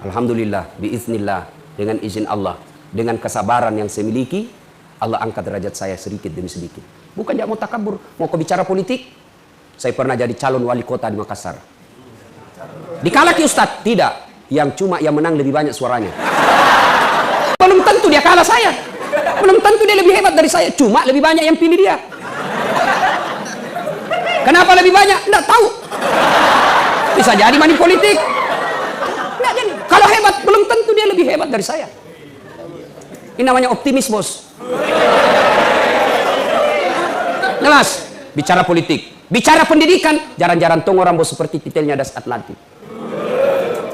Alhamdulillah, biiznillah, dengan izin Allah, dengan kesabaran yang saya miliki, Allah angkat derajat saya sedikit demi sedikit. Bukan dia mau takabur, mau kau bicara politik. Saya pernah jadi calon wali kota di Makassar. Dikalaki Ustadz? Tidak. Yang menang lebih banyak suaranya. Belum tentu dia kalah saya. Belum tentu dia lebih hebat dari saya. Cuma lebih banyak yang pilih dia. Kenapa lebih banyak? Tidak tahu. Bisa jadi money politik. Kalau hebat, belum tentu dia lebih hebat dari saya. Ini namanya optimis, bos. Jelas. Bicara politik, bicara pendidikan, jarang-jarang tong orang bos seperti titelnya Das Atlantik.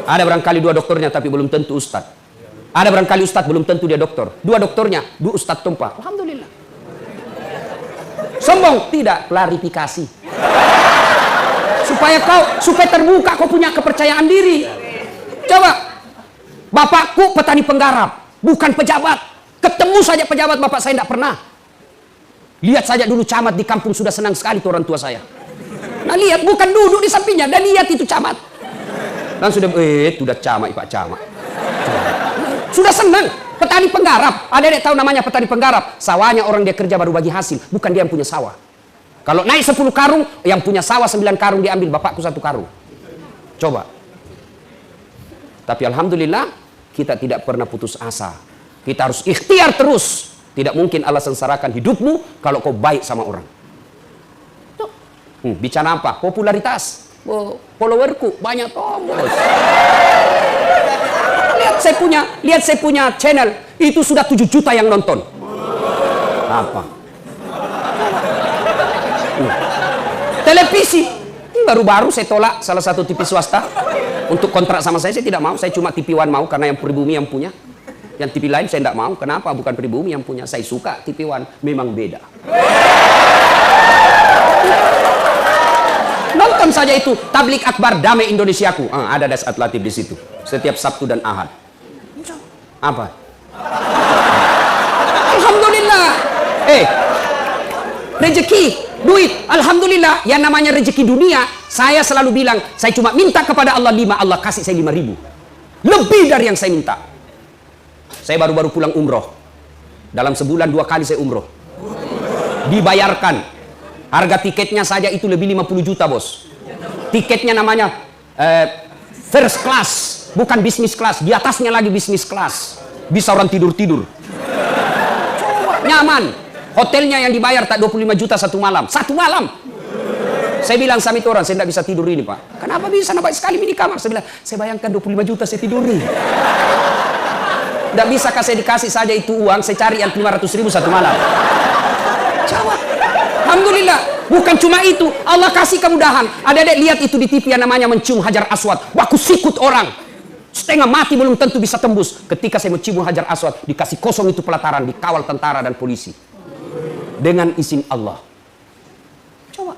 Ada barangkali 2 doktornya tapi belum tentu ustad. Ada barangkali ustad belum tentu dia doktor. 2 doktornya, 2 ustad tumpah. Alhamdulillah. Sombong? Tidak, klarifikasi. Supaya terbuka kau punya kepercayaan diri. Coba. Bapakku petani penggarap, bukan pejabat. Ketemu saja pejabat bapak saya tidak pernah. Lihat saja dulu camat di kampung sudah senang sekali tuh orang tua saya. Nah lihat, bukan duduk di sampingnya, dan lihat itu camat. Dan sudah, camat, Pak Camat. Sudah senang, petani penggarap. Ada tahu namanya petani penggarap? Sawahnya orang dia kerja baru bagi hasil, bukan dia yang punya sawah. Kalau naik 10 karung, yang punya sawah 9 karung diambil, bapakku 1 karung. Coba. Tapi alhamdulillah, kita tidak pernah putus asa. Kita harus ikhtiar terus. Tidak mungkin Allah sengsarakan hidupmu kalau kau baik sama orang. Bicara apa? Popularitas. Followerku banyak bos. Lihat saya punya channel. Itu sudah 7 juta yang nonton. Apa? Televisi. Baru-baru saya tolak salah satu TV swasta. Untuk kontrak sama saya tidak mau. Saya cuma TV One mau karena yang Pribumi yang punya. Yang TV lain saya tidak mau. Kenapa? Bukan Pribumi yang punya. Saya suka TV One. Memang beda. Nonton saja itu. Tablik Akbar Damai Indonesiaku. Ada Das Atlantik di situ. Setiap Sabtu dan Ahad. Apa? Alhamdulillah. Rezeki, duit. Alhamdulillah. Yang namanya rezeki dunia, saya selalu bilang, saya cuma minta kepada Allah 5, Allah kasih saya 5.000. Lebih dari yang saya minta. Saya baru-baru pulang umroh. Dalam sebulan 2 kali saya umroh. Dibayarkan. Harga tiketnya saja itu lebih 50 juta, bos. Tiketnya namanya first class, bukan business class. Di atasnya lagi business class. Bisa orang tidur-tidur. Nyaman. Hotelnya yang dibayar tak 25 juta 1 malam. 1 malam. Saya bilang sama itu orang, saya tidak bisa tidur ini, Pak. Kenapa bisa? Nampak sekali mini kamar. Saya bilang, saya bayangkan 25 juta saya tidur nih. Tidak bisa saya dikasih saja itu uang, saya cari yang 500.000 1 malam. Coba. Alhamdulillah. Bukan cuma itu, Allah kasih kemudahan. Adik-adik lihat itu di TV yang namanya mencium Hajar Aswad. Baku sikut orang. Setengah mati belum tentu bisa tembus. Ketika saya mencium Hajar Aswad, dikasih kosong itu pelataran, dikawal tentara dan polisi. Dengan izin Allah. Coba.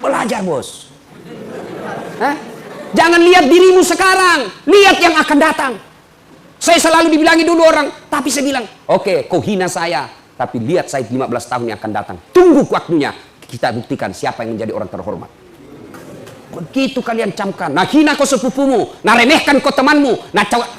Belajar, bos. Jangan lihat dirimu sekarang. Lihat yang akan datang. Saya selalu dibilangi dulu orang. Tapi saya bilang, oke, kau hina saya. Tapi lihat saya 15 tahun yang akan datang. Tunggu waktunya. Kita buktikan siapa yang menjadi orang terhormat. Begitu kalian camkan. Nah hina kau sepupumu. Nah remehkan kau temanmu.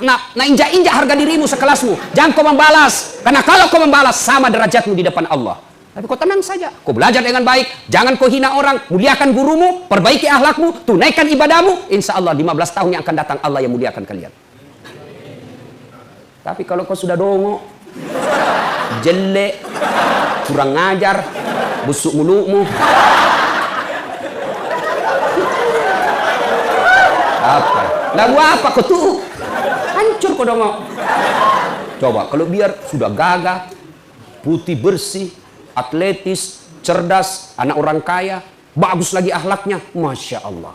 Nah injak-injak harga dirimu sekelasmu. Jangan kau membalas. Karena kalau kau membalas, sama derajatmu di depan Allah. Tapi kau tenang saja. Kau belajar dengan baik. Jangan kau hina orang. Muliakan gurumu. Perbaiki akhlakmu. Tunaikan ibadahmu. Insya Allah 15 tahun yang akan datang Allah yang muliakan kalian. Tapi kalau kau sudah dongo, jelek, kurang ngajar, busuk mulutmu, apa? Lagu apa kau tuh? Hancur kau dongo. Coba kalau biar sudah gagah, putih bersih, atletis, cerdas, anak orang kaya, bagus lagi akhlaknya, Masya Allah.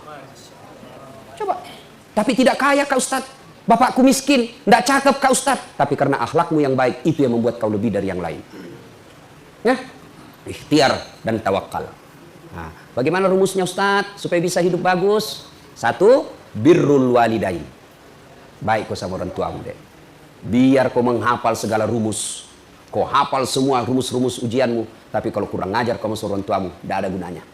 Coba. Tapi tidak kaya kau Ustaz. Bapakku miskin, tidak cakep kau Ustaz. Tapi karena akhlakmu yang baik, itu yang membuat kau lebih dari yang lain. Ya, ikhtiar dan tawakal. Nah, bagaimana rumusnya Ustaz supaya bisa hidup bagus? 1, birrul walidain. Baik kau sama orang tuamu deh. Biar kau menghafal segala rumus. Kau hafal semua rumus-rumus ujianmu. Tapi kalau kurang ngajar kamu sama orang tuamu, tidak ada gunanya.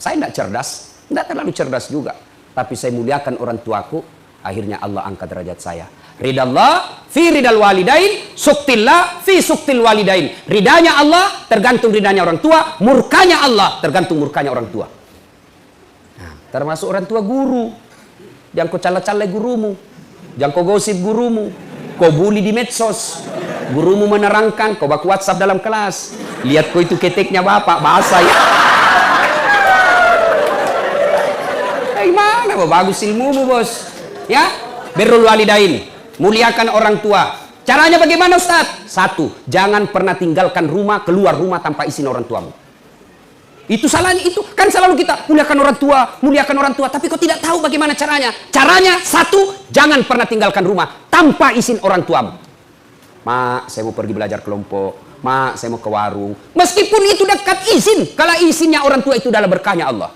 Saya tidak cerdas, tidak terlalu cerdas juga. Tapi saya muliakan orang tuaku. Akhirnya Allah angkat derajat saya. Ridallah fi ridal walidain, suktillah fi suktil walidain. Ridanya Allah tergantung ridanya orang tua, murkanya Allah tergantung murkanya orang tua. Nah, termasuk orang tua guru. Jangan kau cala-cala gurumu, jangan kau gosip gurumu, kau bully di medsos. Gurumu menerangkan, kau baku WhatsApp dalam kelas. Lihat kau itu keteknya bapak, bahasa ya. Mana bagus ilmumu bos. Ya, birrul walidain, muliakan orang tua. Caranya bagaimana Ustaz? Satu, jangan pernah tinggalkan rumah, keluar rumah tanpa izin orang tuamu. Itu salahnya itu. Kan selalu kita muliakan orang tua. Tapi kau tidak tahu bagaimana caranya. Caranya satu, jangan pernah tinggalkan rumah tanpa izin orang tuamu. Mak, saya mau pergi belajar kelompok. Mak, saya mau ke warung. Meskipun itu dekat izin. Kalau izinnya orang tua itu adalah berkahnya Allah.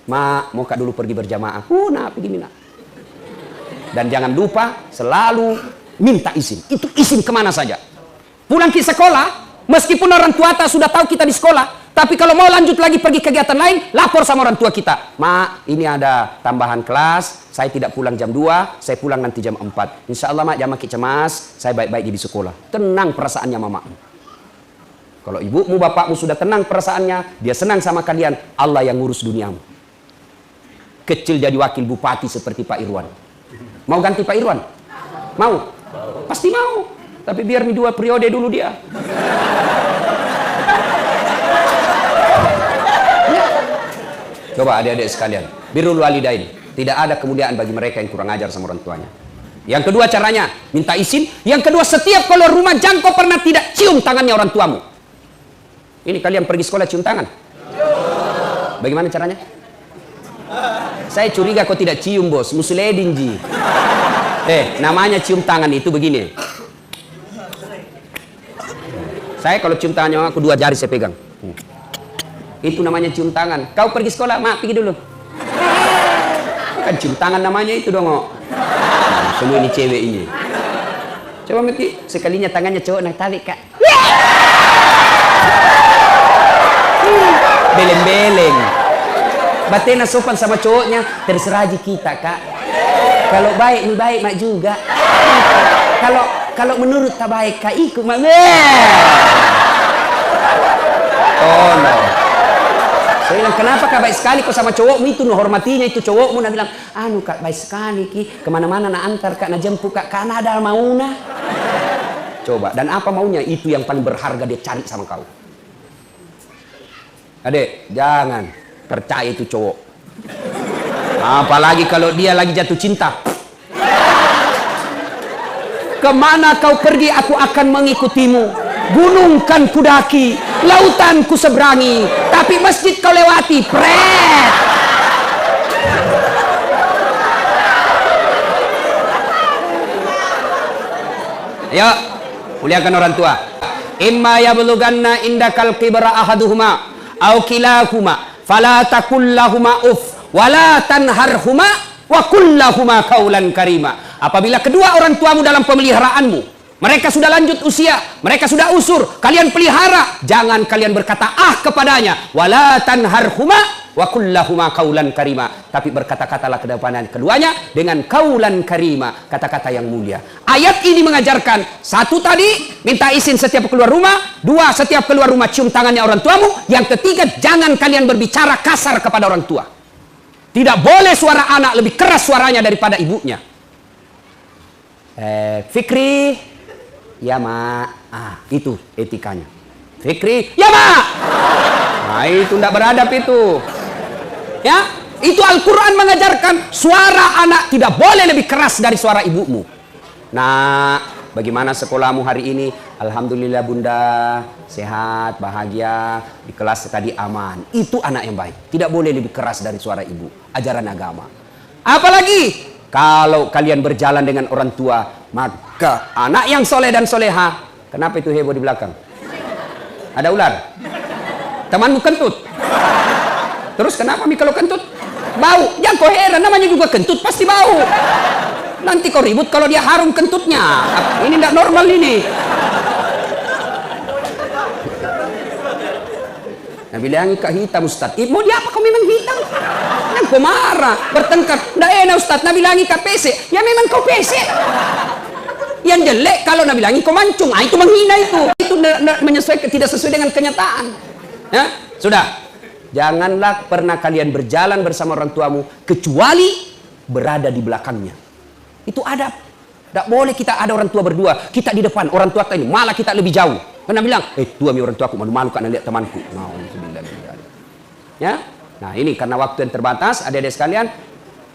Mak, mau kak dulu pergi berjamaah. Nah, pergi mina. Dan jangan lupa selalu minta izin. Itu izin kemana saja. Pulang ke sekolah, meskipun orang tua sudah tahu kita di sekolah, tapi kalau mau lanjut lagi pergi kegiatan lain, lapor sama orang tua kita. Mak, ini ada tambahan kelas, saya tidak pulang jam 2, saya pulang nanti jam 4. Insya Allah mak, jangan makin cemas, saya baik-baik di sekolah. Tenang perasaannya mamamu. Kalau ibumu, bapakmu sudah tenang perasaannya, dia senang sama kalian, Allah yang ngurus duniamu. Kecil jadi wakil bupati seperti Pak Irwan. Mau ganti Pak Irwan? Mau? Pasti mau. Tapi biar 2 periode dulu dia. Coba adik-adik sekalian, birrul walidain. Tidak ada kemuliaan bagi mereka yang kurang ajar sama orang tuanya. Yang kedua caranya, minta izin. Yang kedua, setiap keluar rumah jangan kau pernah tidak cium tangannya orang tuamu. Ini kalian pergi sekolah cium tangan? Bagaimana caranya? Saya curiga kau tidak cium bos, musuledin ji. Namanya cium tangan itu begini. Saya kalau cium tangannya aku 2 jari saya pegang. Itu namanya cium tangan. Kau pergi sekolah, mak pergi dulu. Kan cium tangan namanya itu dong. Semua ini cewek ini. Coba mati sekalinya tangannya cowok nak tarik kak. Beleng-beleng. Batena sopan sama cowoknya, terserah aja kita kak. Kalau baik nih baik mak juga. Kalau menurut tak baik kak ikut mak. Oh no. Saya bilang, kenapa kak baik sekali kok sama cowokmu itu, no hormatinya itu cowokmu. Nah bilang, anu kak baik sekali ki, kemana-mana nak antar kak, nak jemput kak, karena ada mauna. Coba, dan apa maunya? Itu yang paling berharga dia cari sama kau. Adek, jangan percaya itu cowok. Apalagi kalau dia lagi jatuh cinta. Kemana kau pergi aku akan mengikutimu. Gunung kan kudaki, lautan ku seberangi, tapi masjid kau lewati, pret. Ayo, muliakan orang tua. Imma yablughanna indakal kibra ahaduhuma aw kilahuma fala taqul lahumā uff wala tanharhuma wa qul lahumā qawlan karima. Apabila kedua orang tuamu dalam pemeliharaanmu, mereka sudah lanjut usia, mereka sudah usur, kalian pelihara, jangan kalian berkata ah kepadanya, wala tanharhuma wa qul lahumā qawlan karima, tapi berkata-katalah keduanya dengan qawlan karima, kata-kata yang mulia. Ayat ini mengajarkan, satu tadi minta izin setiap keluar rumah, 2 setiap keluar rumah cium tangannya orang tuamu, yang ketiga jangan kalian berbicara kasar kepada orang tua. Tidak boleh suara anak lebih keras suaranya daripada ibunya. Fikri, ya mak, itu etikanya. Fikri, ya mak. Nah itu tidak beradab itu. Ya, itu Al-Quran mengajarkan suara anak tidak boleh lebih keras dari suara ibumu. Nah, bagaimana sekolahmu hari ini? Alhamdulillah bunda, sehat, bahagia, di kelas tadi aman. Itu anak yang baik. Tidak boleh lebih keras dari suara ibu. Ajaran agama. Apalagi kalau kalian berjalan dengan orang tua, maka anak yang soleh dan soleha. Kenapa itu heboh di belakang? Ada ular? Temanmu kentut? Terus kenapa mi kalau kentut? Bau. Jangan kau heran, namanya juga kentut pasti bau. Nanti kau ribut kalau dia harum kentutnya. Ini tidak normal ini. Nah, bilangi Kak hitam Ustaz. Mau dia apa kau memang hitam? Nah, kau marah, bertengkar. Nggak enak Ustaz, nah bilangi Kak pesek. Ya memang kau pesek. Yang jelek kalau nak bilangi kau mancung. Ah, itu menghina itu. Itu menyesuaikan, tidak sesuai dengan kenyataan. Ya, sudah. Janganlah pernah kalian berjalan bersama orang tuamu kecuali berada di belakangnya. Itu adab. Tidak boleh kita ada orang tua berdua, kita di depan, orang tua kita ini, malah kita lebih jauh. Karena bilang, tua mi orang tua aku, malu-malu karena lihat temanku. Ya, nah ini karena waktu yang terbatas, adik-adik sekalian,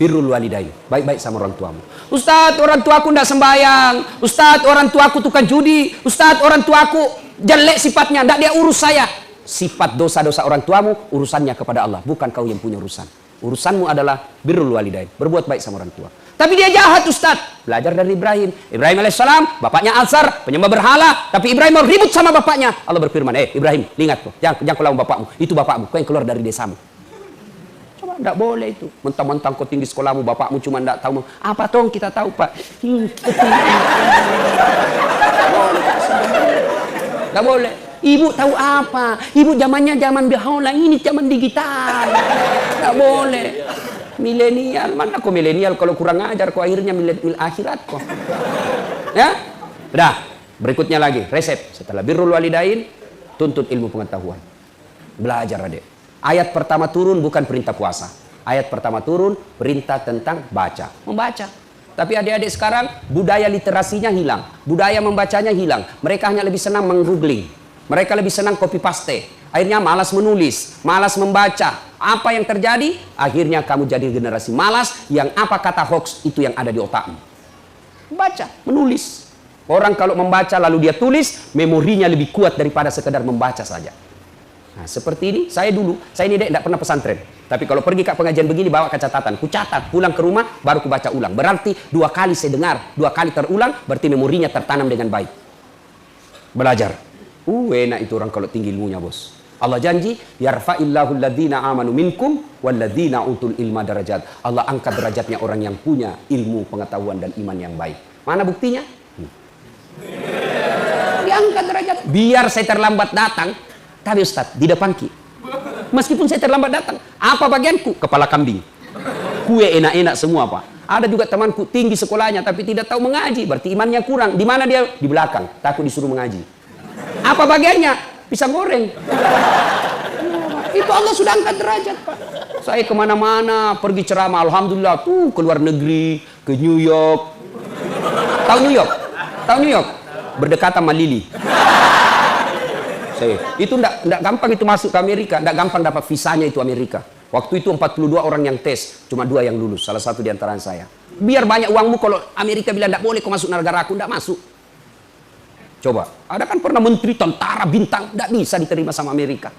birrul walidain, baik-baik sama orang tuamu. Ustadz, orang tuaku tidak sembahyang. Ustadz, orang tuaku tukang judi. Ustadz, orang tuaku jelek sifatnya, tidak dia urus saya. Sifat dosa-dosa orang tuamu, urusannya kepada Allah, bukan kau yang punya urusan. Urusanmu adalah birrul walidain, berbuat baik sama orang tua. Tapi dia jahat Ustaz. Belajar dari Ibrahim. Ibrahim alaihissalam, bapaknya Azar, penyembah berhala. Tapi Ibrahim mau ribut sama bapaknya. Allah berfirman, Ibrahim, ingat kau, jangan kau lawan bapakmu. Itu bapakmu, kau yang keluar dari desamu. Coba, tidak boleh itu. Mentang-mentang kau tinggi sekolahmu, bapakmu cuma tidak tahu. Apa tong kita tahu Pak? Tidak boleh. Ibu tahu apa? Ibu zamannya zaman dahulu, ini zaman digital. Tidak boleh. Milenial, mana kok milenial kalau kurang ajar kok akhirnya milenial akhirat kok. Ya? Udah, berikutnya lagi, resep. Setelah birrul walidain, tuntut ilmu pengetahuan. Belajar adik. Ayat pertama turun bukan perintah puasa. Ayat pertama turun perintah tentang baca, membaca. Tapi adik-adik sekarang budaya literasinya hilang, budaya membacanya hilang. Mereka hanya lebih senang menggoogling. Mereka lebih senang copy paste. Akhirnya malas menulis, malas membaca. Apa yang terjadi? Akhirnya kamu jadi generasi malas yang apa kata hoax itu yang ada di otakmu. Baca, menulis. Orang kalau membaca lalu dia tulis, memorinya lebih kuat daripada sekedar membaca saja. Nah, seperti ini, saya ini tidak pernah pesantren. Tapi kalau pergi ke pengajian begini bawa catatan, ku catat, pulang ke rumah baru ku baca ulang. Berarti 2 kali saya dengar, 2 kali terulang, berarti memorinya tertanam dengan baik. Belajar. Enak itu orang kalau tinggi ilmunya, bos. Allah janji, yarfa'illahu alladhina amanu minkum walladhina utul ilma darajat. Allah angkat derajatnya orang yang punya ilmu, pengetahuan dan iman yang baik. Mana buktinya? Diangkat derajat. Biar saya terlambat datang, tapi Ustaz, di depanki. Meskipun saya terlambat datang, apa bagianku? Kepala kambing. Kue enak-enak semua, Pak. Ada juga temanku tinggi sekolahnya tapi tidak tahu mengaji, berarti imannya kurang. Di mana dia? Di belakang, takut disuruh mengaji. Apa bagiannya? Pisang goreng. Itu Allah sudah angkat derajat, Pak. Saya kemana-mana pergi ceramah, alhamdulillah, tuh ke luar negeri, ke New York. Tahu New York? Tahu New York? Berdekatan sama Lili. Itu enggak gampang itu masuk ke Amerika, enggak gampang dapat visanya itu Amerika. Waktu itu 42 orang yang tes, cuma 2 yang lulus, salah satu di antara saya. Biar banyak uangmu kalau Amerika bilang enggak boleh kau masuk negara aku, enggak masuk. Coba, ada kan pernah menteri tentara bintang, enggak bisa diterima sama Amerika.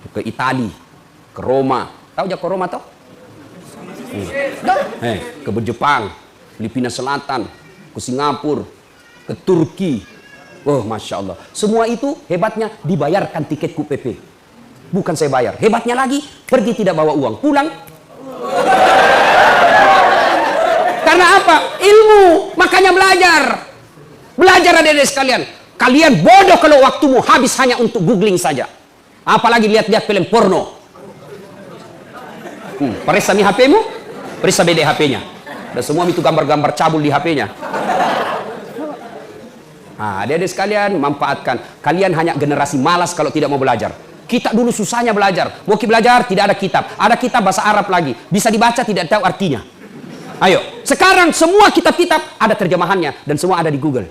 Ke Itali, ke Roma. Tahu aja ke Roma toh? Ke Jepang, Filipina Selatan, ke Singapura, ke Turki. Oh, Masya Allah. Semua itu hebatnya dibayarkan tiketku PP. Bukan saya bayar. Hebatnya lagi, pergi tidak bawa uang. Pulang. Karena apa? Ilmu. Makanya belajar. Belajar adik-adik sekalian. Kalian bodoh kalau waktumu habis hanya untuk googling saja. Apalagi lihat-lihat film porno. Periksa nih HP-mu, periksa BD HP-nya. Dan semua itu gambar-gambar cabul di HP-nya. Nah, adik-adik sekalian, manfaatkan. Kalian hanya generasi malas kalau tidak mau belajar. Kita dulu susahnya belajar. Mau belajar, tidak ada kitab. Ada kitab bahasa Arab lagi. Bisa dibaca, tidak tahu artinya. Ayo, sekarang semua kitab-kitab ada terjemahannya. Dan semua ada di Google.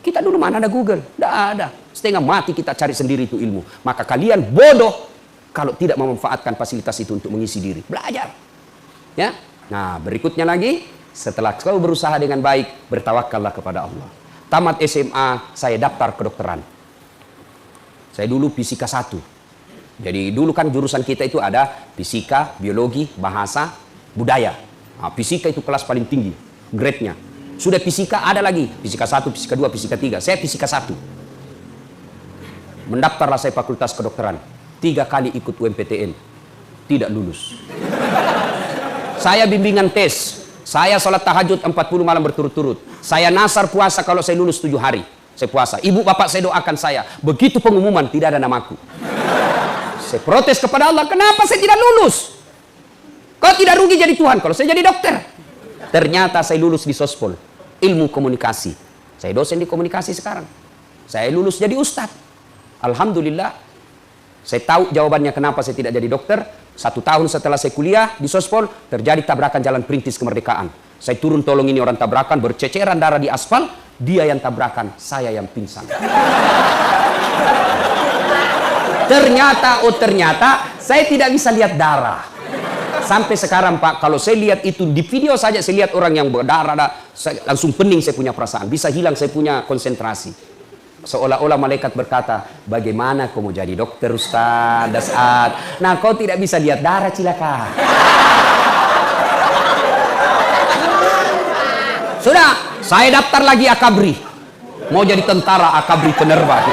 Kita dulu mana ada Google? Tidak ada. Setengah mati kita cari sendiri itu ilmu. Maka kalian bodoh kalau tidak memanfaatkan fasilitas itu untuk mengisi diri. Belajar. Ya. Nah, berikutnya lagi. Setelah kau berusaha dengan baik, bertawakallah kepada Allah. Tamat SMA, saya daftar kedokteran. Saya dulu fisika 1. Jadi dulu kan jurusan kita itu ada fisika, biologi, bahasa, budaya. Nah, fisika itu kelas paling tinggi, grade-nya. Sudah fisika ada lagi, fisika 1, fisika 2, fisika 3. Saya fisika 1. Mendaftarlah saya fakultas kedokteran. 3 kali ikut UMPTN. Tidak lulus. Saya bimbingan tes. Saya sholat tahajud 40 malam berturut-turut. Saya nasar puasa kalau saya lulus 7 hari. Saya puasa. Ibu bapak saya doakan saya. Begitu pengumuman tidak ada namaku. Saya protes kepada Allah. Kenapa saya tidak lulus? Kau tidak rugi jadi Tuhan kalau saya jadi dokter. Ternyata saya lulus di Sospol. Ilmu komunikasi. Saya dosen di komunikasi sekarang. Saya lulus jadi ustadz. Alhamdulillah. Saya tahu jawabannya kenapa saya tidak jadi dokter. 1 tahun setelah saya kuliah di Sospol, terjadi tabrakan jalan perintis kemerdekaan. Saya turun tolong ini orang tabrakan, berceceran darah di aspal. Dia yang tabrakan, saya yang pingsan. Ternyata saya tidak bisa lihat darah. Sampai sekarang Pak, kalau saya lihat itu di video saja, saya lihat orang yang berdarah, langsung pening saya punya perasaan. Bisa hilang saya punya konsentrasi. Seolah-olah malaikat berkata, bagaimana kau mau jadi dokter Ustaz Dasat? Nah kau tidak bisa lihat darah cilaka. Sudah, saya daftar lagi Akabri. Mau jadi tentara Akabri penerbang.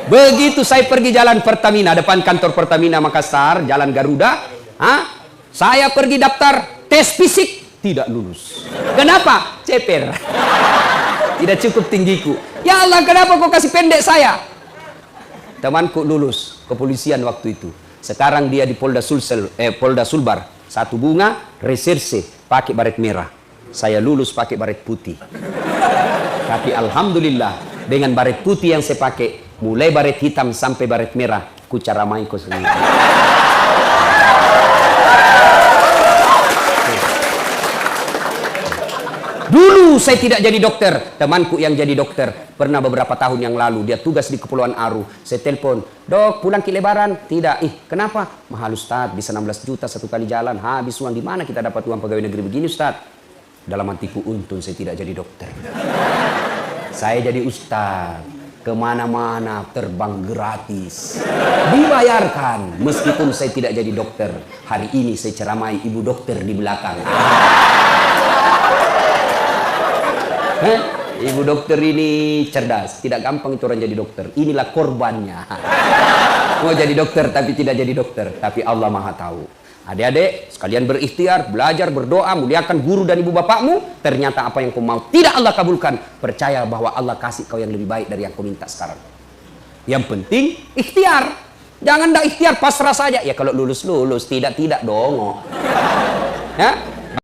Begitu saya pergi jalan Pertamina, depan kantor Pertamina Makassar, jalan Garuda. Saya pergi daftar tes fisik, tidak lulus. Kenapa? Ceper. Tidak cukup tinggiku. Ya Allah, kenapa kau kasih pendek saya? Temanku lulus kepolisian waktu itu. Sekarang dia di Polda Sulbar. 1 bunga, reserse, pakai baret merah. Saya lulus pakai baret putih. Tapi alhamdulillah, dengan baret putih yang saya pakai, mulai baret hitam sampai baret merah, ku caramai kau sendiri. Dulu saya tidak jadi dokter, temanku yang jadi dokter. Pernah beberapa tahun yang lalu, dia tugas di Kepulauan Aru. Saya telepon, dok pulang ke Lebaran? Tidak. Kenapa? Mahal Ustaz, bisa 16 juta 1 kali jalan. Habis uang, di mana kita dapat uang pegawai negeri begini Ustaz? Dalam hatiku, untung saya tidak jadi dokter. Saya jadi Ustaz, kemana-mana terbang gratis. Dibayarkan, meskipun saya tidak jadi dokter. Hari ini saya ceramai ibu dokter di belakang. Ibu dokter ini cerdas, tidak gampang itu orang jadi dokter. Inilah korbannya. Mau jadi dokter tapi tidak jadi dokter, tapi Allah Maha tahu. Adik-adik sekalian berikhtiar, belajar, berdoa, muliakan guru dan ibu bapakmu. Ternyata apa yang kau mau tidak Allah kabulkan. Percaya bahwa Allah kasih kau yang lebih baik dari yang kau minta sekarang. Yang penting ikhtiar. Jangan dah ikhtiar pasrah saja. Ya kalau lulus, tidak dong. Ya.